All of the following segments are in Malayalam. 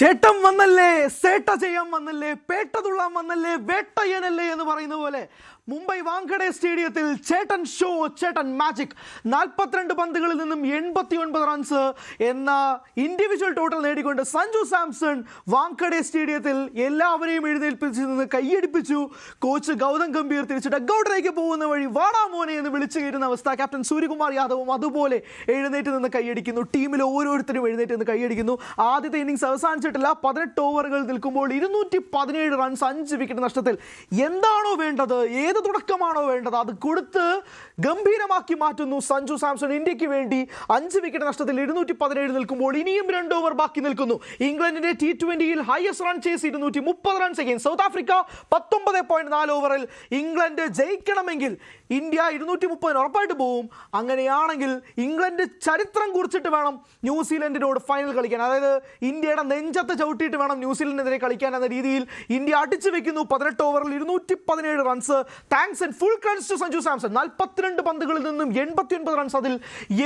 ചേട്ടൻ വന്നല്ലേ, സേട്ട ചെയ്യാൻ വന്നല്ലേ, പേട്ട തുള്ളാൻ വന്നല്ലേ, വേട്ടയ്യനല്ലേ എന്ന് പറയുന്ന പോലെ മുംബൈ വാങ്കഡെ സ്റ്റേഡിയത്തിൽ ചേട്ടൻ ഷോ, ചേട്ടൻ മാജിക്. 42 പന്തുകളിൽ നിന്നും 89 റൺസ് എന്ന ഇൻഡിവിജ്വൽ ടോട്ടൽ നേടിക്കൊണ്ട് സഞ്ജു സാംസൺ വാങ്കഡെ സ്റ്റേഡിയത്തിൽ എല്ലാവരെയും എഴുന്നേൽപ്പിച്ച് നിന്ന് കൈയടിപ്പിച്ചു. കോച്ച് ഗൗതം ഗംഭീർ തിരിച്ച് ഡഗ്ഔട്ടിലേക്ക് പോകുന്ന വഴി വാടാ മോനെ എന്ന് വിളിച്ചു കയറുന്ന അവസ്ഥ. ക്യാപ്റ്റൻ സൂര്യകുമാർ യാദവും അതുപോലെ എഴുന്നേറ്റ് നിന്ന് കൈയടിക്കുന്നു. ടീമിൽ ഓരോരുത്തരും എഴുന്നേറ്റ് നിന്ന് കൈയടിക്കുന്നു. ആദ്യത്തെ ഇന്നിംഗ്സ് അവസാനിച്ചിട്ടില്ല. 18 ഓവറുകൾ നിൽക്കുമ്പോൾ 217 റൺസ്, 5 വിക്കറ്റ് നഷ്ടത്തിൽ. എന്താണോ വേണ്ടത്, ഏത് തുടക്കമാണോ വേണ്ടത്, അത് കൊടുത്ത് ഗംഭീരമാക്കി മാറ്റുന്നു സഞ്ജു സാംസൺ. ഇന്ത്യക്ക് വേണ്ടി 5 വിക്കറ്റ് നഷ്ടത്തിൽ 217 നിൽക്കുമ്പോൾ ഇനിയും 2 ഓവർ ബാക്കി നിൽക്കുന്നു. ഇംഗ്ലണ്ടിന്റെ T20യിൽ highest run chase 230 runs against South Africa. 19.4 ഓവറിൽ ഇംഗ്ലണ്ട് ജയിക്കണമെങ്കിൽ ഇന്ത്യ 230 ഉറപ്പായിട്ട് പോവും. അങ്ങനെയാണെങ്കിൽ ഇംഗ്ലണ്ട് ചരിത്രം കുറിച്ചിട്ട് വേണം ന്യൂസിലൻഡിനോട് ഫൈനൽ കളിക്കാൻ. അതായത് ഇന്ത്യയുടെ നെഞ്ചത്ത് ചവിട്ടിയിട്ട് വേണം ന്യൂസിലൻഡിനെതിരെ കളിക്കാൻ എന്ന രീതിയിൽ ഇന്ത്യ അടിച്ചു വെക്കുന്നു. 18 ഓവറിൽ 217 runs. Thanks and full credit to Sanju Samson. 42 പന്തുകളിൽ നിന്നും 89 റൺസ്, അതിൽ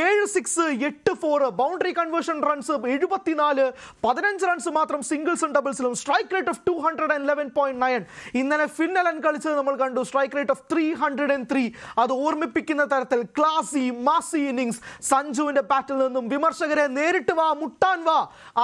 7 6, 8 4, ബൗണ്ടറി കൺവേർഷൻ റൺസ് 74, 15 റൺസ് മാത്രം സിംഗിൾസും ഡബിൾസിലും. Strike rate of 211.9. ഇന്നലെ ഫിന്നലൻ കളിച്ചത് നമ്മൾ കണ്ടു, സ്ട്രൈക്ക് റേറ്റ് ഓഫ് 303. അത് ഓർമ്മിപ്പിക്കുന്ന തരത്തിൽ ക്ലാസി മാസി ഇന്നിംഗ്സ് സഞ്ജുവിന്റെ ബാറ്റിൽ നിന്നും. വിമർശകരെ നേരിട്ട് വാ, മുട്ടാൻ വാ,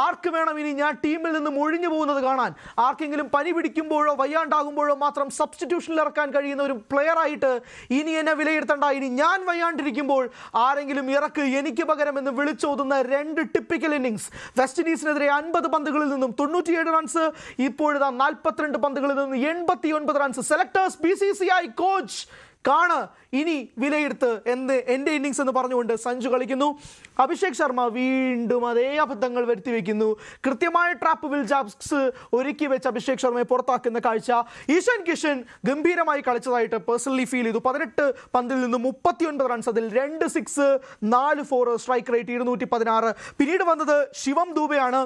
ആർക്ക് വേണം ഇനി ഞാൻ ടീമിൽ നിന്നും ഒഴിഞ്ഞു പോകുന്നത് കാണാൻ? ആർക്കെങ്കിലും പനി പിടിക്കുമ്പോഴോ വയ്യാണ്ടാകുമ്പോഴോ മാത്രം സബ്സ്റ്റിറ്റ്യൂഷനിൽ ഇറക്കാൻ കഴിയുന്ന ഒരു പ്ലെയർ ആയിട്ട് ഇനി എന്നെ വിലയിരുത്തണ്ട. ഇനി ഞാൻ വയ്യാണ്ടിരിക്കുമ്പോൾ ആരെങ്കിലും ഇറക്ക് എനിക്ക് പകരം എന്ന് വിളിച്ചോതുന്ന 2 ടിപ്പിക്കൽ ഇന്നിംഗ്സ്. വെസ്റ്റ് ഇൻഡീസിനെതിരെ 50 പന്തുകളിൽ നിന്നും 97 റൺസ്. ഇപ്പോഴിതാ 42 പന്തുകളിൽ നിന്നും 89 റൺസ്. സെലക്ടേഴ്സ്, BCCI കോച്ച് കാണ് ഇനി വിലയിരുത്ത് എന്ന് എൻ്റെ ഇന്നിങ്സ് എന്ന് പറഞ്ഞുകൊണ്ട് സഞ്ജു കളിക്കുന്നു. അഭിഷേക് ശർമ്മ വീണ്ടും അതേ അബദ്ധങ്ങൾ വരുത്തി വയ്ക്കുന്നു. കൃത്യമായ ട്രാപ്പ് വിൽ ജാബ്സ് ഒരുക്കി വെച്ച് അഭിഷേക് ശർമ്മയെ പുറത്താക്കുന്ന കാഴ്ച. ഈശാൻ കിഷൻ ഗംഭീരമായി കളിച്ചതായിട്ട് പേഴ്സണലി ഫീൽ ചെയ്തു. 18 പന്തിൽ നിന്നും 39 റൺസ്, അതിൽ 2 6, 4 4, സ്ട്രൈക്ക് റേറ്റ് 216. പിന്നീട് വന്നത് ശിവം ദൂബെയാണ്.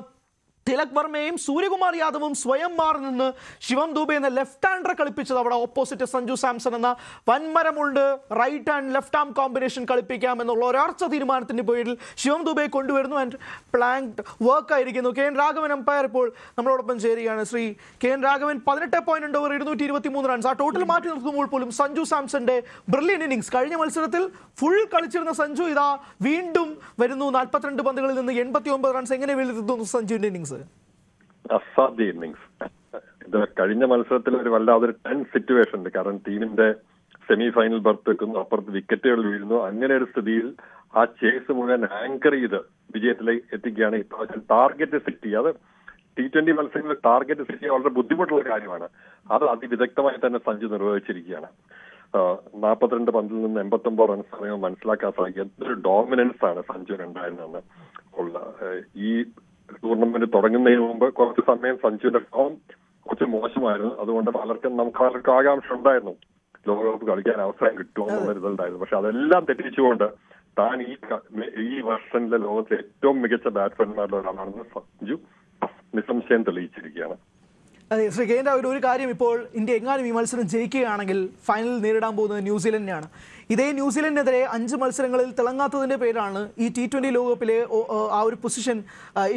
തിലക് വർമ്മയും സൂര്യകുമാർ യാദവും സ്വയം മാറി നിന്ന് ശിവം ദൂബെ എന്ന ലെഫ്റ്റ് ഹാൻഡറെ കളിപ്പിച്ചത് അവിടെ ഓപ്പോസിറ്റ് സഞ്ജു സാംസൺ എന്ന വൻമരമുണ്ട് right and left arm combination കളിപ്പിക്കാം എന്നുള്ള ഒരാഴ്ച തീരുമാനത്തിന്റെ പേരിൽ ശിവം ദൂബെ കൊണ്ടുവരുന്നു. ആൻഡ് പ്ലാങ്ഡ് വർക്ക് ആയിരിക്കുന്നു. കെ എൻ രാഘവൻ എംപയർ ഇപ്പോൾ നമ്മളോടൊപ്പം ചേരുകയാണ്. Shri K N Raghavan, 18.2 over 223 runs. ആ ടോട്ടൽ മാറ്റി നിർത്തുമ്പോൾ പോലും സഞ്ജു സാംസന്റെ ബ്രില്യൻ ഇന്നിംഗ്സ്. കഴിഞ്ഞ മത്സരത്തിൽ ഫുൾ കളിച്ചിരുന്ന സഞ്ജു ഇതാ വീണ്ടും വരുന്നു. 42 പന്തുകളിൽ നിന്ന് 89 റൺസ്. എങ്ങനെ വിലയിരുത്തുന്നു സഞ്ജുവിന്റെ ഇന്നിംഗ്സ്? അസാധ്യ ഇന്നിങ്സ്. ഇത് കഴിഞ്ഞ മത്സരത്തിൽ ഒരു വല്ലാതൊരു ടെൻസ് സിറ്റുവേഷൻ ഉണ്ട്. കാരണം ടീമിന്റെ സെമി ഫൈനൽ ബർത്ത് വെക്കുന്നു, അപ്പുറത്ത് വിക്കറ്റുകൾ വീഴുന്നു. അങ്ങനെ ഒരു സ്ഥിതിയിൽ ആ ചേസ് മുഴുവൻ ആങ്കർ ചെയ്ത് വിജയത്തിലേക്ക് എത്തിക്കുകയാണ്. ഇപ്രാവശ്യം ടാർഗറ്റ് സെറ്റ് ചെയ്യുക, അത് T20 മത്സരങ്ങളിൽ ടാർഗറ്റ് സെറ്റ് ചെയ്യാൻ വളരെ ബുദ്ധിമുട്ടുള്ള കാര്യമാണ്. അത് അതിവിദഗ്ധമായി തന്നെ സഞ്ജു നിർവഹിച്ചിരിക്കുകയാണ്. 42 പന്തിൽ നിന്ന് 89 റൺസ് പറയുമ്പോൾ മനസ്സിലാക്കാൻ സാധിക്കും എന്തൊരു ഡോമിനൻസ് ആണ് സഞ്ജുവിന് ഉണ്ടായിരുന്നെന്ന് ഉള്ള. ഈ ടൂർണമെന്റ് തുടങ്ങുന്നതിന് മുമ്പ് കുറച്ച് സമയം സഞ്ജുവിന്റെ ഫോം കുറച്ച് മോശമായിരുന്നു. അതുകൊണ്ട് നമുക്ക് പലർക്കും ആകാംക്ഷ ഉണ്ടായിരുന്നു ലോകകപ്പ് കളിക്കാൻ അവസരം കിട്ടുമോ എന്നുള്ള റിസൾട്ടായിരുന്നു. പക്ഷെ അതെല്ലാം തെറ്റിച്ചുകൊണ്ട് താൻ ഈ വർഷത്തിലെ ലോകത്തിലെ ഏറ്റവും മികച്ച ബാറ്റ്സ്മാൻമാരിൽ ഒരാളാണെന്ന് സഞ്ജു നിസ്സംശയം തെളിയിച്ചിരിക്കുകയാണ്. അതെ ശ്രീ കെ എൻ രാഘവൻ, ഒരു കാര്യം, ഇപ്പോൾ ഇന്ത്യ എങ്ങാനും ഈ മത്സരം ജയിക്കുകയാണെങ്കിൽ ഫൈനലിൽ നേരിടാൻ പോകുന്നത് ന്യൂസിലൻഡിനെയാണ്. ഇതേ ന്യൂസിലൻഡിനെതിരെ 5 മത്സരങ്ങളിൽ തിളങ്ങാത്തതിന്റെ പേരാണ് ഈ T20 ലോകകപ്പിലെ ആ ഒരു പൊസിഷൻ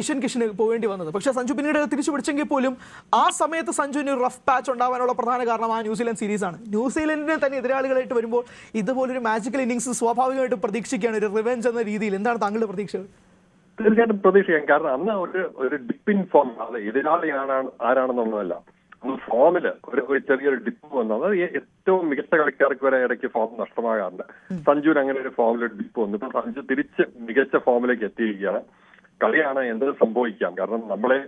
ഈശാൻ കിഷന് പോകേണ്ടി വന്നത്. പക്ഷേ സഞ്ജു പിന്നീട് തിരിച്ചു പിടിച്ചെങ്കിൽ പോലും ആ സമയത്ത് സഞ്ജുവിന് ഒരു റഫ് പാച്ച് ഉണ്ടാവാനുള്ള പ്രധാന കാരണം ആ ന്യൂസിലൻഡ് സീരീസാണ്. ന്യൂസിലൻഡിനെ തന്നെ എതിരാളികളായിട്ട് വരുമ്പോൾ ഇതുപോലൊരു മാജിക്കൽ ഇന്നിംഗ്സ് സ്വാഭാവികമായിട്ടും പ്രതീക്ഷിക്കുകയാണ്, ഒരു റിവെഞ്ച് എന്ന രീതിയിൽ. എന്താണ് താങ്കളുടെ പ്രതീക്ഷകൾ? തീർച്ചയായിട്ടും പ്രതീക്ഷിക്കാം. കാരണം അന്ന് ഒരു ഡിപ്പ് ഇൻ ഫോം, അത് എതിരാളി ആരാണെന്നുള്ളതല്ല, ഫോമില് ഒരു ചെറിയൊരു ഡിപ്പ് വന്നു. അത് ഏറ്റവും മികച്ച കളിക്കാർക്ക് വരെ ഇടയ്ക്ക് ഫോം നഷ്ടമാകാറുണ്ട്. സഞ്ജുവിന് അങ്ങനെ ഒരു ഫോമിലൊരു ഡിപ്പ് വന്നു. ഇപ്പൊ സഞ്ജു തിരിച്ച് മികച്ച ഫോമിലേക്ക് എത്തിയിരിക്കുകയാണ്. കളിയാണ് എന്ത് സംഭവിക്കാം. കാരണം നമ്മളെ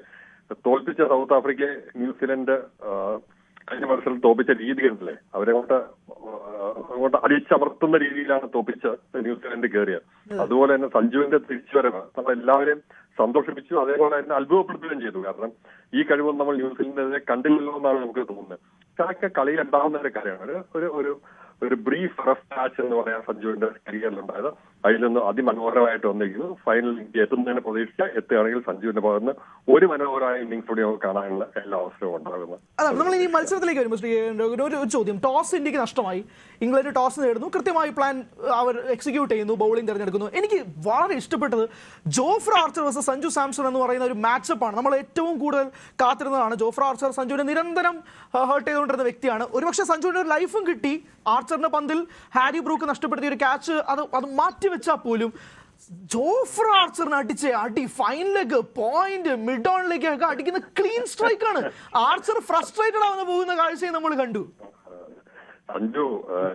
തോൽപ്പിച്ച സൗത്ത് ആഫ്രിക്കയെ ന്യൂസിലൻഡ് കഴിഞ്ഞ മത്സരം തോപ്പിച്ച രീതി കണ്ടില്ലേ, അങ്ങോട്ട് അടിച്ചമർത്തുന്ന രീതിയിലാണ് തോപ്പിച്ച് ന്യൂസിലൻഡ് കയറിയത്. അതുപോലെ തന്നെ സഞ്ജുവിന്റെ തിരിച്ചുവരവ് നമ്മളെല്ലാവരെയും സന്തോഷിപ്പിച്ചു, അതേപോലെ തന്നെ അത്ഭുതപ്പെടുത്തുകയും ചെയ്തു. കാരണം ഈ കഴിവൊന്നും നമ്മൾ ന്യൂസിലൻഡിനെതിരെ കണ്ടില്ലല്ലോ എന്നാണ് നമുക്ക് തോന്നുന്നത്. അതൊക്കെ കളിയിൽ ഉണ്ടാകുന്ന ഒരു കാര്യമാണ്. ഒരു ബ്രീഫ് റഫ് മാച്ച് എന്ന് പറയാൻ സഞ്ജുവിന്റെ കരിയറിലുണ്ടായത്. അതിൽ നിന്ന് അതിമനോഹരമായിട്ട് വന്നിരിക്കുന്നു. ഫൈനൽ ഇന്ത്യ എത്തുന്നതിന് പ്രതീക്ഷിച്ച എത്തുകയാണെങ്കിൽ സഞ്ജുവിന്റെ ഭാഗത്ത് ഒരു മനോഹരമായ ഇന്നിംഗ്സ് കൂടി നമുക്ക് കാണാനുള്ള എല്ലാ അവസരവും ഉണ്ടാകുന്നത്. അതാണ് നമ്മൾ ഈ മത്സരത്തിലേക്ക് വരുമ്പോൾ ശ്രീ ഒരു ചോദ്യം. ടോസ് ഇന്ത്യക്ക് നഷ്ടമായി, ഇംഗ്ലണ്ട് ടോസ് നേടുന്നു, കൃത്യമായി പ്ലാൻ അവർ എക്സിക്യൂട്ട് ചെയ്യുന്നു, ബൗളിംഗ് തിരഞ്ഞെടുക്കുന്നു. എനിക്ക് വളരെ ഇഷ്ടപ്പെട്ടത് Jofra archer versus Sanju Samson എന്ന് പറയുന്ന ഒരു മാച്ചപ്പാണ്. നമ്മൾ ഏറ്റവും കൂടുതൽ കാത്തിരുന്നതാണ്. ജോഫ്ര ആർച്ചർ സഞ്ജുവിനെ നിരന്തരം ഹേർട്ട് ചെയ്തുകൊണ്ടിരുന്ന വ്യക്തിയാണ്. ഒരുപക്ഷെ സഞ്ജുവിന് ഒരു ലൈഫും കിട്ടി. ആർച്ചറിന്റെ പന്തിൽ ഹാരി ബ്രൂക്ക് നഷ്ടപ്പെടുത്തിയ ഒരു ക്യാച്ച് അത് മാറ്റിവെച്ചാൽ പോലും ജോഫ്ര ആർച്ചറിന് അടിച്ച അടി, ഫൈൻ ലെഗ്, പോയിന്റ്, മിഡ് ഓണിലേക്കൊക്കെ അടിക്കുന്ന ക്ലീൻ സ്ട്രൈക്ക് ആണ്. ആർച്ചർ ഫ്രസ്ട്രേറ്റഡ് ആവുന്ന പോകുന്ന കാഴ്ചയും നമ്മൾ കണ്ടു. സഞ്ജു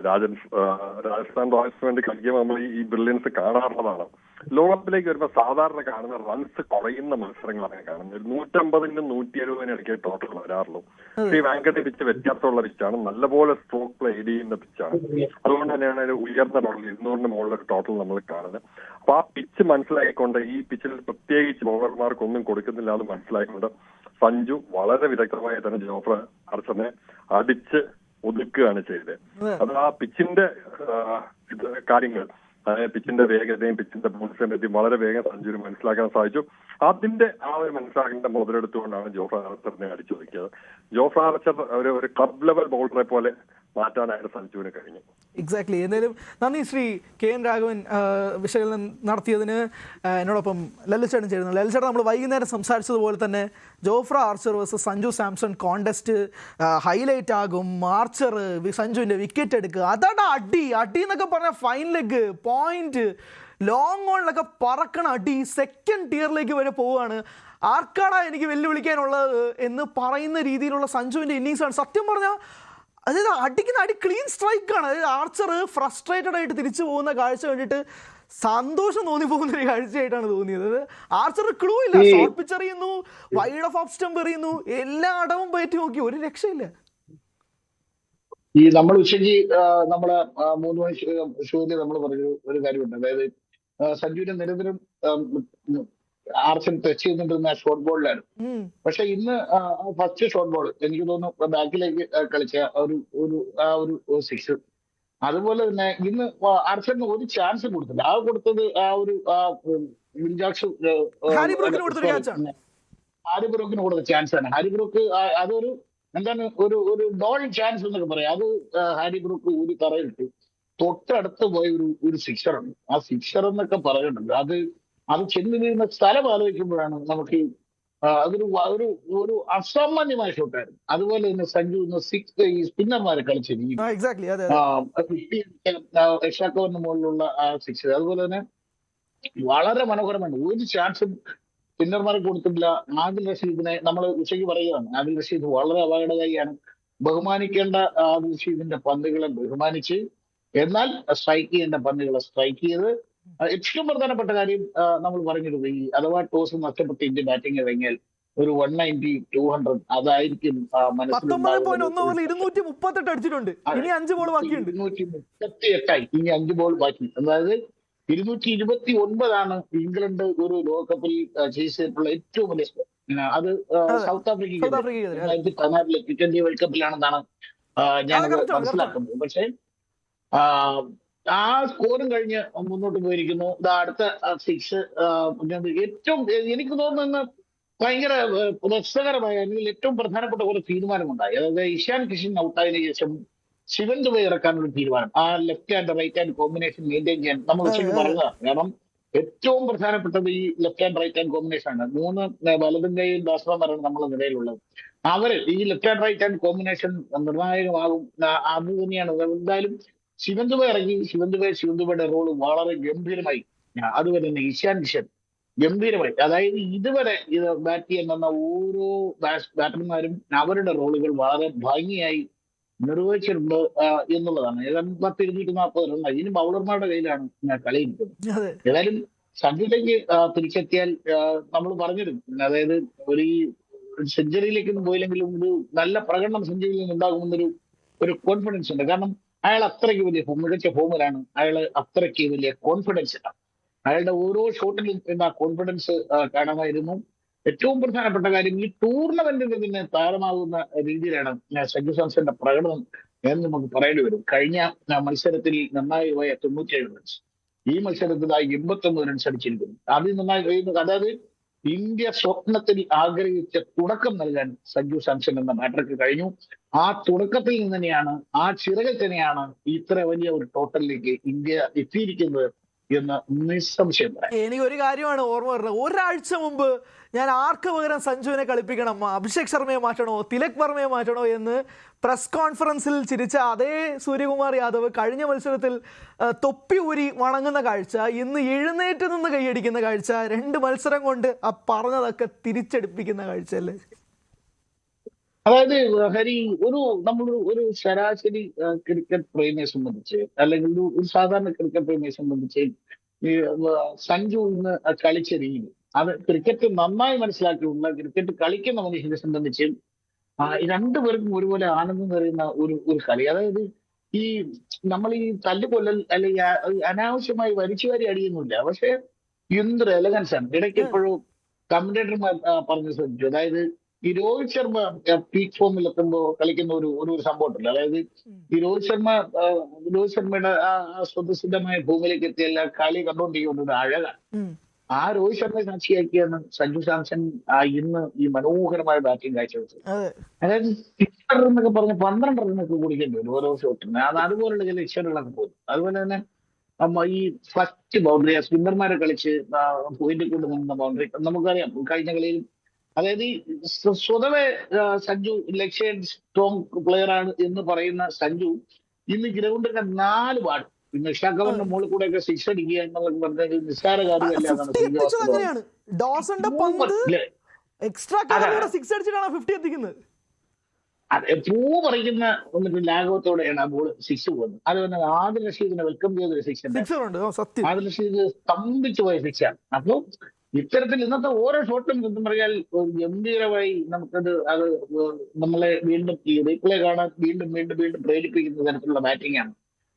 രാജസ്ഥാൻ റോയൽസിന് വേണ്ടി കളിക്കുമ്പോൾ നമ്മൾ ഈ ബ്രില്യൻസ് കാണാറുള്ളതാണ്. ലോകകപ്പിലേക്ക് വരുമ്പോൾ സാധാരണ കാണുന്ന റൺസ് കുറയുന്ന മത്സരങ്ങളാണ് കാണുന്നത്. 150-നും 170-നും ഇടയ്ക്ക് ടോട്ടൽ വരാറുള്ളൂ. ഈ വാങ്കഡെ പിച്ച് വ്യത്യാസമുള്ള പിച്ചാണ്, നല്ലപോലെ സ്ട്രോക്ക് പ്ലേ ചെയ്യുന്ന പിച്ചാണ്. അതുകൊണ്ട് തന്നെയാണ് ഒരു ഉയർന്ന ടോട്ടൽ 200-ന് മുകളിലൊരു ടോട്ടൽ നമ്മൾ കാണുന്നത്. അപ്പൊ ആ പിച്ച് മനസ്സിലാക്കിക്കൊണ്ട്, ഈ പിച്ചിൽ പ്രത്യേകിച്ച് ബോളർമാർക്കൊന്നും കൊടുക്കുന്നില്ല എന്ന് മനസ്സിലാക്കിക്കൊണ്ട് സഞ്ജു വളരെ വിദഗ്ധമായി തന്നെ ജോഫ്ര ആർച്ചറിനെ അടിച്ച് ഒതുക്കുകയാണ് ചെയ്തത്. അത് ആ പിച്ചിന്റെ കാര്യങ്ങൾ, അതായത് പിച്ചിന്റെ വേഗതയും പിച്ചിന്റെ ബോൾസിനെ പറ്റി വളരെ വേഗം സഞ്ജുവിന് മനസ്സിലാക്കാൻ സാധിച്ചു. അതിന്റെ ആ ഒരു മനസ്സിലാക്കേണ്ട മുതലെടുത്തുകൊണ്ടാണ് ജോഫ്ര ആർച്ചറിനെ അടിച്ചൊതുക്കിയത്. ജോഫ്ര ആർച്ചർ ഒരു ക്ലബ് ലെവൽ ബൗളറെ പോലെ മാറ്റാനായിട്ട് സഞ്ജുവിന് കഴിഞ്ഞു. എക്സാക്ട്ലി. എന്തായാലും നന്ദി ശ്രീ കെ എൻ രാഘവൻ വിശകലനം നടത്തിയതിന്. എന്നോടൊപ്പം ലലിച്ചേട്ടൻ ചേരുന്നു. ലലിച്ചേട്ടൻ, നമ്മൾ വൈകുന്നേരം സംസാരിച്ചതുപോലെ തന്നെ Jofra archer versus Sanju Samson contest highlight ആകും. ആർച്ചർ സഞ്ജുവിന്റെ വിക്കറ്റ് എടുക്കുക, അതാണ് അടി എന്നൊക്കെ പറഞ്ഞ ഫൈൻ ലെഗ്, പോയിന്റ്, ലോങ് ഓണിലൊക്കെ പറക്കണ അടി സെക്കൻഡ് ടിയറിലേക്ക് വരെ പോവുകയാണ്. ആർക്കാടാ എനിക്ക് വെല്ലുവിളിക്കാനുള്ളത് എന്ന് പറയുന്ന രീതിയിലുള്ള സഞ്ജുവിന്റെ ഇന്നിങ്സ് ആണ്. സത്യം പറഞ്ഞാൽ അതായത് അടിക്കുന്ന അടി ക്ലീൻ സ്ട്രൈക്കാണ്. അതായത് ആർച്ചർ ഫ്രസ്ട്രേറ്റഡ് ആയിട്ട് തിരിച്ചു പോകുന്ന കാഴ്ച കണ്ടിട്ട് സന്തോഷം തോന്നിപ്പോകുന്ന ഒരു കാഴ്ചയായിട്ടാണ് തോന്നിയത്. ആർച്ചർ ക്ലൂ ഇല്ല, ഷോർട്ട് പിച്ച് എറിയുന്നു, വൈഡ് ഓഫ് സ്റ്റംപ് എറിയുന്നു, എല്ലാ അടവും പറ്റി നോക്കി, ഒരു രക്ഷയില്ല. ഈ നമ്മൾ ഉച്ചയ്ക്ക് നമ്മളെ 3 മണി ഷോയിൽ നമ്മൾ പറഞ്ഞ ഒരു കാര്യമുണ്ട്. അതായത് സഞ്ജുവിനെ നിരന്തരം ആർച്ചർ ടച്ച് ചെയ്യുന്നുണ്ടെന്ന ഷോർട്ട് ബോളിലാണ്. പക്ഷെ ഇന്ന് ഫസ്റ്റ് ഷോർട്ട് ബോൾ എനിക്ക് തോന്നുന്നു ബാക്കിലേക്ക് കളിച്ച ഒരു സിക്സ്. അതുപോലെ തന്നെ ഇന്ന് ആർച്ചറിന് ഒരു ചാൻസ് കൊടുത്തില്ല. കൊടുത്തത് ഹാരി ബ്രൂക്കിന് കൊടുത്ത ചാൻസ് ആണ്. ഹാരി ബ്രൂക്ക് അതൊരു എന്താണ് ഒരു ഡോൾ ചാൻസ് എന്നൊക്കെ പറയാം. അത് ഹാരി ബ്രൂക്ക് ഒരു തറയിട്ട് തൊട്ടടുത്ത് പോയ ഒരു സിക്സറുണ്ട്. ആ സിക്സർ എന്നൊക്കെ പറയുന്നുണ്ട്. അത് ചെന്ന് വീഴുന്ന സ്ഥലം ആലോചിക്കുമ്പോഴാണ് നമുക്ക് അതൊരു അസാമാന്യമായ ഷോട്ടായിരുന്നു. അതുപോലെ തന്നെ സഞ്ജു ഈ സ്പിന്നർമാരെ കളിച്ച രീതി, ഷാക്കോറിന് മുകളിലുള്ള ആ സിക്സ്, അതുപോലെ തന്നെ വളരെ മനോഹരമാണ്. ഒരു ചാൻസും സ്പിന്നർമാരെ കൊടുത്തിട്ടില്ല. ആദിൽ റഷീദിനെ നമ്മൾ ഉച്ചയ്ക്ക് പറയുകയാണ്. ആദിൽ റഷീദ് വളരെ അപകടകാരിയാണ്. ബഹുമാനിക്കേണ്ട ആദിൽ റഷീദിന്റെ പന്തുകളെ ബഹുമാനിച്ച്, എന്നാൽ സ്ട്രൈക്ക് ചെയ്യേണ്ട പന്തുകളെ സ്ട്രൈക്ക് ചെയ്ത്, ഏറ്റവും പ്രധാനപ്പെട്ട കാര്യം നമ്മൾ പറഞ്ഞിരുന്നു, ഈ അഥവാ ടോസ് നഷ്ടപ്പെട്ട് ഇന്ത്യ ബാറ്റിംഗ് ഇറങ്ങിയാൽ ഒരു 190, 200 അതായിരിക്കും മനസ്സിലുണ്ടാവുന്നത്. 238 അടിച്ചിട്ടുണ്ട്, ഇനി 5 ബോൾ ബാക്കിയുണ്ട്. 238 ഇനി 5 ബോൾ ബാക്കി. അതായത് 229 ഇംഗ്ലണ്ട് ഒരു ലോകകപ്പിൽ ചേസ് ചെയ്തിട്ടുള്ള ഏറ്റവും വലിയ സ്കോർ. അത് സൗത്ത് ആഫ്രിക്കയ്ക്ക് 2016 T20 വേൾഡ് കപ്പിലാണെന്നാണ് ഞാൻ മനസ്സിലാക്കുന്നത്. പക്ഷേ ആ സ്കോറും കഴിഞ്ഞ് മുന്നോട്ട് പോയിരിക്കുന്നു. അടുത്ത സിക്സ് ഏറ്റവും എനിക്ക് തോന്നുന്ന ഭയങ്കര രസകരമായ, അല്ലെങ്കിൽ ഏറ്റവും പ്രധാനപ്പെട്ട ഒരു തീരുമാനമുണ്ടായി. അതായത് ഇഷാൻ കിഷൻ ഔട്ടായതിനു ശേഷം ശിവൻ ദുബൈ ഇറക്കാനുള്ള തീരുമാനം, ആ left hand right hand combination maintain ചെയ്യാൻ നമ്മൾ ഉച്ചയ്ക്ക് പറഞ്ഞതാണ്. കാരണം ഏറ്റവും പ്രധാനപ്പെട്ടത് ഈ left hand right hand combination ആണ്. 3 വലതും കൈയും ബാറ്റ്സ്മാൻമാരാണ് നമ്മുടെ നിലയിലുള്ളത്. അവര് ഈ left hand right hand combination നിർണായകമാകും. അത് തന്നെയാണ്. എന്തായാലും ശിവൻ ദുബൈ ഇറങ്ങി. ശിവൻ ദുബൈയുടെ റോള് വളരെ ഗംഭീരമായി. അതുപോലെ തന്നെ ഇഷാൻ കിഷൻ ഗംഭീരമായി. അതായത് ഇതുവരെ ഇത് ബാറ്റ് ചെയ്യാൻ വന്ന ഓരോ ബാറ്റർമാരും അവരുടെ റോളുകൾ വളരെ ഭംഗിയായി നിർവഹിച്ചിട്ടുണ്ട് എന്നുള്ളതാണ്. ഏതാണ്ട് 240 റൺ ഇനി ബൗളർമാരുടെ കയ്യിലാണ് കളി ഇരിക്കുന്നത്. ഏതായാലും സഞ്ജുവിലേക്ക് തിരിച്ചെത്തിയാൽ നമ്മൾ പറഞ്ഞിരുന്നു, അതായത് ഒരു സെഞ്ചുറിയിലേക്കൊന്നും പോയില്ലെങ്കിലും ഒരു നല്ല പ്രകടനം സഞ്ജുവിൽ നിന്നുണ്ടാകുമെന്നൊരു കോൺഫിഡൻസ് ഉണ്ട്. കാരണം അയാൾ അത്രയ്ക്ക് വലിയ മികച്ച ഫോമിലാണ്. അയാൾ അത്രയ്ക്ക് വലിയ കോൺഫിഡൻസ് ആണ്. അയാളുടെ ഓരോ ഷോട്ടിലും ആ കോൺഫിഡൻസ് കാണാമായിരുന്നു. ഏറ്റവും പ്രധാനപ്പെട്ട കാര്യം, ഈ ടൂർണമെന്റിന് പിന്നെ താരമാകുന്ന രീതിയിലാണ് സഞ്ജു സാംസന്റെ പ്രകടനം എന്ന് നമുക്ക് പറയേണ്ടി വരും. കഴിഞ്ഞ മത്സരത്തിൽ നിർണായകമായ 97 റൺസ്, ഈ മത്സരത്തിൽ 89 റൺസ് അടിച്ചിരിക്കുന്നു. അതിൽ നന്നായി, അതായത് ഇന്ത്യ സ്വപ്നത്തിൽ ആഗ്രഹിച്ച തുടക്കം നൽകാൻ സഞ്ജു സാംസൺ എന്ന ബാറ്റർക്ക് കഴിഞ്ഞു. ആ തുടക്കത്തിൽ നിന്ന് തന്നെയാണ്, ആ ചിറകിൽ തന്നെയാണ് ഇത്ര വലിയ ഒരു ടോട്ടലിലേക്ക് ഇന്ത്യ എത്തിയിരിക്കുന്നത് എന്ന് നിസ്സംശയം പറയാം. എനിക്ക് ഒരു കാര്യമാണ് ഓർമ്മ വരുന്നത്. ഒരാഴ്ച മുമ്പ് ഞാൻ ആർക്ക് പകരം സഞ്ജുവിനെ കളിപ്പിക്കണം, അഭിഷേക് ശർമ്മയെ മാറ്റണോ തിലക് വർമ്മയെ മാറ്റണോ എന്ന് പ്രസ് കോൺഫറൻസിൽ ചിരിച്ച അതേ സൂര്യകുമാർ യാദവ് കഴിഞ്ഞ മത്സരത്തിൽ തൊപ്പി ഊരി വണങ്ങുന്ന കാഴ്ച, ഇന്ന് എഴുന്നേറ്റ് നിന്ന് കൈയടിക്കുന്ന കാഴ്ച, 2 മത്സരം കൊണ്ട് ആ പറഞ്ഞതൊക്കെ തിരിച്ചടിപ്പിക്കുന്ന കാഴ്ച അല്ലേ? അതായത് ഹരി, നമ്മൾ ഒരു ശരാശരി ക്രിക്കറ്റ് പ്രേമിയെ സംബന്ധിച്ച്, അല്ലെങ്കിൽ ഒരു സാധാരണ ക്രിക്കറ്റ് പ്രേമിയെ സംബന്ധിച്ച് ഈ സഞ്ജു ഇന്ന് കളിച്ച രീതി, അത് ക്രിക്കറ്റ് നന്നായി മനസ്സിലാക്കിയുള്ള ക്രിക്കറ്റ് കളിക്കുന്ന മനുഷ്യനെ സംബന്ധിച്ച് രണ്ടുപേർക്കും ഒരുപോലെ ആനന്ദം നിറയുന്ന ഒരു കളി. അതായത് ഈ നമ്മൾ ഈ തല്ലുകൊല്ലൽ അല്ലെങ്കിൽ അനാവശ്യമായി വലിച്ചുവാരി അടിയൊന്നുമില്ല, പക്ഷെ എന്തൊരു എലഗൻസ് ആണ്. ഇടയ്ക്ക് എപ്പോഴും കമന്റേറ്റർമാർ പറഞ്ഞു ശ്രദ്ധിച്ചു, അതായത് ഈ രോഹിത് ശർമ്മ പീക്ക് ഫോമിൽ എത്തുമ്പോൾ കളിക്കുന്ന ഒരു സംഭവം ഉണ്ടല്ലോ. അതായത് ഈ രോഹിത് ശർമ്മയുടെ ആ സ്വതസിദ്ധമായ ഭൂമിയിലേക്ക് എത്തിയല്ല കളി കണ്ടുകൊണ്ടിരിക്കുന്ന ഒരു അഴകാണ്. ആ രോഹിത് ശർമ്മയെ സാക്ഷിയാക്കിയാണ് സഞ്ജു സാംസൺ ഇന്ന് ഈ മനോഹരമായ ബാറ്റിംഗ് കാഴ്ചവെച്ചത്. അതായത് 6 എന്നൊക്കെ പറഞ്ഞ് 12 റണ്ണൊക്കെ കുടിക്കേണ്ടി വരും ഓരോ ഷോട്ടിന്. അതുപോലുള്ള ചില ഇഷറുകളൊക്കെ പോകും. അതുപോലെ തന്നെ ഈ ഫസ്റ്റ് ബൗണ്ടറി സ്പിന്നർമാരെ കളിച്ച് പോയിന്റ് കൊണ്ട് നിന്ന ബൗണ്ടറി നമുക്കറിയാം കഴിഞ്ഞ കളിയിൽ. അതായത് ഈ സ്വതവേ സഞ്ജു ലക്ഷ്യ സ്ട്രോങ് പ്ലെയർ ആണ് എന്ന് പറയുന്ന സഞ്ജു ഇന്ന് ഗ്രൗണ്ടിന്റെ 4 വാർഡ് പിന്നെ ഷാക്കവറിന്റെ മുകളിൽ കൂടെ ഒക്കെ 6 അടിക്കുക എന്നുള്ളത് പറഞ്ഞത് നിസ്സാര കാര്യമല്ല. അതെ, പൂ പറിക്കുന്ന എന്നിട്ട് ലാഘവത്തോടെയാണ് ആ ബോൾ 6 പോകുന്നത്. അതുപോലെ ആദിൽ റഷീദിനെ വെൽക്കം ചെയ്തൊരു 6 ആദിൽ റഷീദ് സ്തംഭിച്ചു പോയ 6 ആണ്. അപ്പൊ ഇത്തരത്തിൽ ഇന്നത്തെ ഓരോ ഷോട്ടും സത്യം പറഞ്ഞാൽ ഗംഭീരമായി അത് നമ്മളെ വീണ്ടും ഈ റീപ്ലേ കാണാൻ വീണ്ടും വീണ്ടും വീണ്ടും പ്രേരിപ്പിക്കുന്ന തരത്തിലുള്ള ബാറ്റിംഗ് ആണ്